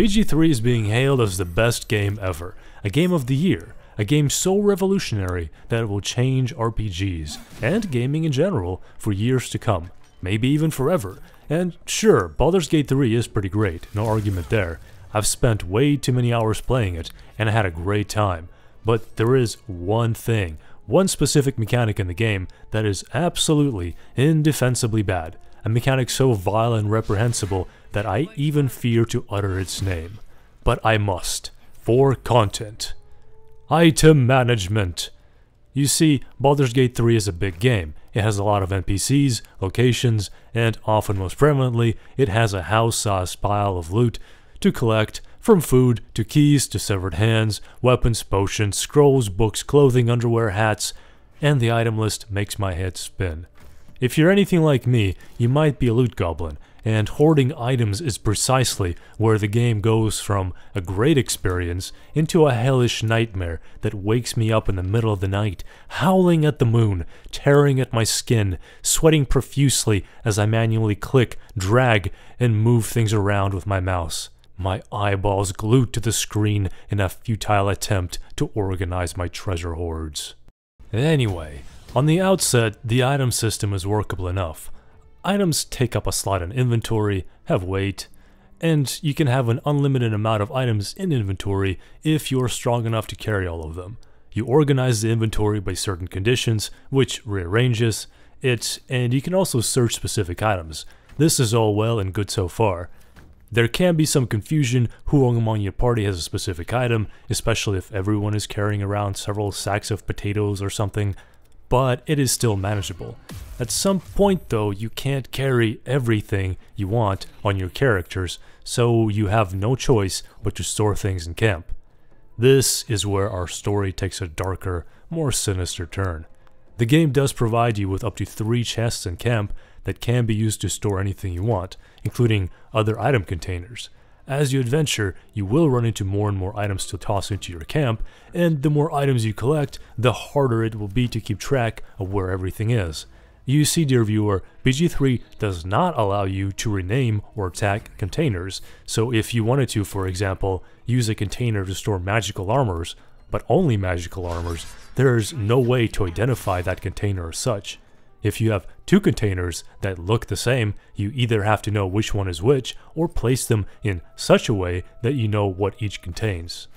BG3 is being hailed as the best game ever, a game of the year, a game so revolutionary that it will change RPGs, and gaming in general, for years to come, maybe even forever. And sure, Baldur's Gate 3 is pretty great, no argument there. I've spent way too many hours playing it, and I had a great time. But there is one thing, one specific mechanic in the game that is absolutely, indefensibly bad. A mechanic so vile and reprehensible that I even fear to utter its name. But I must, for content. Item management. You see, Baldur's Gate 3 is a big game. It has a lot of NPCs, locations, and often most prevalently, it has a house-sized pile of loot to collect, from food to keys to severed hands, weapons, potions, scrolls, books, clothing, underwear, hats, and the item list makes my head spin. If you're anything like me, you might be a loot goblin, and hoarding items is precisely where the game goes from a great experience into a hellish nightmare that wakes me up in the middle of the night, howling at the moon, tearing at my skin, sweating profusely as I manually click, drag, and move things around with my mouse. My eyeballs glued to the screen in a futile attempt to organize my treasure hoards. Anyway, on the outset, the item system is workable enough. Items take up a slot in inventory, have weight, and you can have an unlimited amount of items in inventory if you're strong enough to carry all of them. You organize the inventory by certain conditions, which rearranges it, and you can also search specific items. This is all well and good so far. There can be some confusion who among your party has a specific item, especially if everyone is carrying around several sacks of potatoes or something, but it is still manageable. At some point though, you can't carry everything you want on your characters, so you have no choice but to store things in camp. This is where our story takes a darker, more sinister turn. The game does provide you with up to 3 chests in camp that can be used to store anything you want, including other item containers. As you adventure, you will run into more and more items to toss into your camp, and the more items you collect, the harder it will be to keep track of where everything is. You see, dear viewer, BG3 does not allow you to rename or tag containers, so if you wanted to, for example, use a container to store magical armors, but only magical armors, there's no way to identify that container as such. If you have 2 containers that look the same, you either have to know which one is which, or place them in such a way that you know what each contains.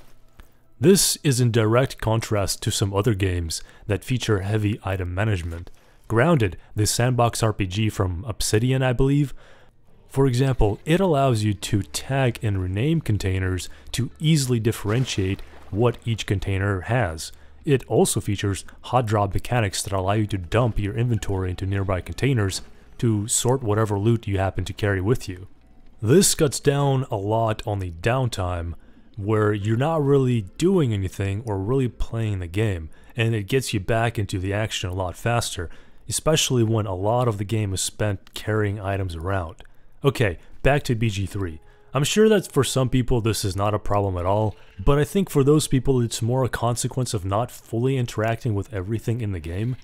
This is in direct contrast to some other games that feature heavy item management. Grounded, the sandbox RPG from Obsidian, I believe. For example, it allows you to tag and rename containers to easily differentiate what each container has. It also features hot drop mechanics that allow you to dump your inventory into nearby containers to sort whatever loot you happen to carry with you. This cuts down a lot on the downtime, where you're not really doing anything or really playing the game, and it gets you back into the action a lot faster, especially when a lot of the game is spent carrying items around. Okay, back to BG3. I'm sure that for some people this is not a problem at all, but I think for those people it's more a consequence of not fully interacting with everything in the game.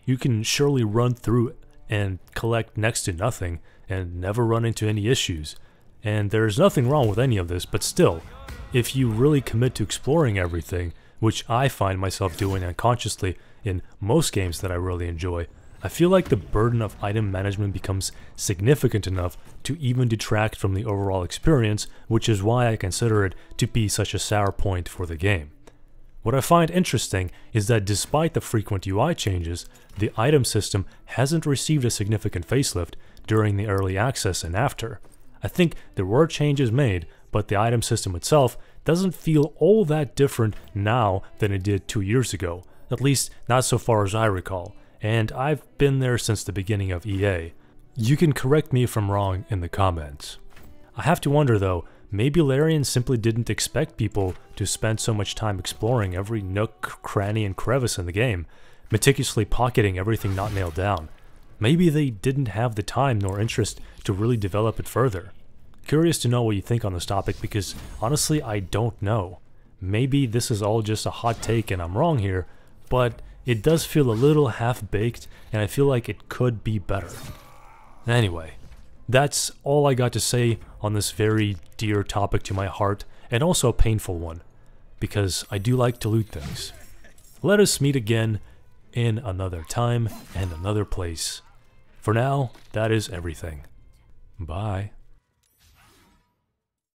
You can surely run through and collect next to nothing and never run into any issues. And there's nothing wrong with any of this, but still, if you really commit to exploring everything, which I find myself doing unconsciously in most games that I really enjoy, I feel like the burden of item management becomes significant enough to even detract from the overall experience, which is why I consider it to be such a sour point for the game. What I find interesting is that despite the frequent UI changes, the item system hasn't received a significant facelift during the early access and after. I think there were changes made, but the item system itself doesn't feel all that different now than it did 2 years ago, at least not so far as I recall. And I've been there since the beginning of EA. You can correct me if I'm wrong in the comments. I have to wonder though, maybe Larian simply didn't expect people to spend so much time exploring every nook, cranny, and crevice in the game, meticulously pocketing everything not nailed down. Maybe they didn't have the time nor interest to really develop it further. Curious to know what you think on this topic because honestly I don't know. Maybe this is all just a hot take and I'm wrong here, but it does feel a little half-baked, and I feel like it could be better. Anyway, That's all I got to say on this very dear topic to my heart, and also a painful one, because I do like to loot things. Let us meet again in another time and another place. For now, that is everything. Bye.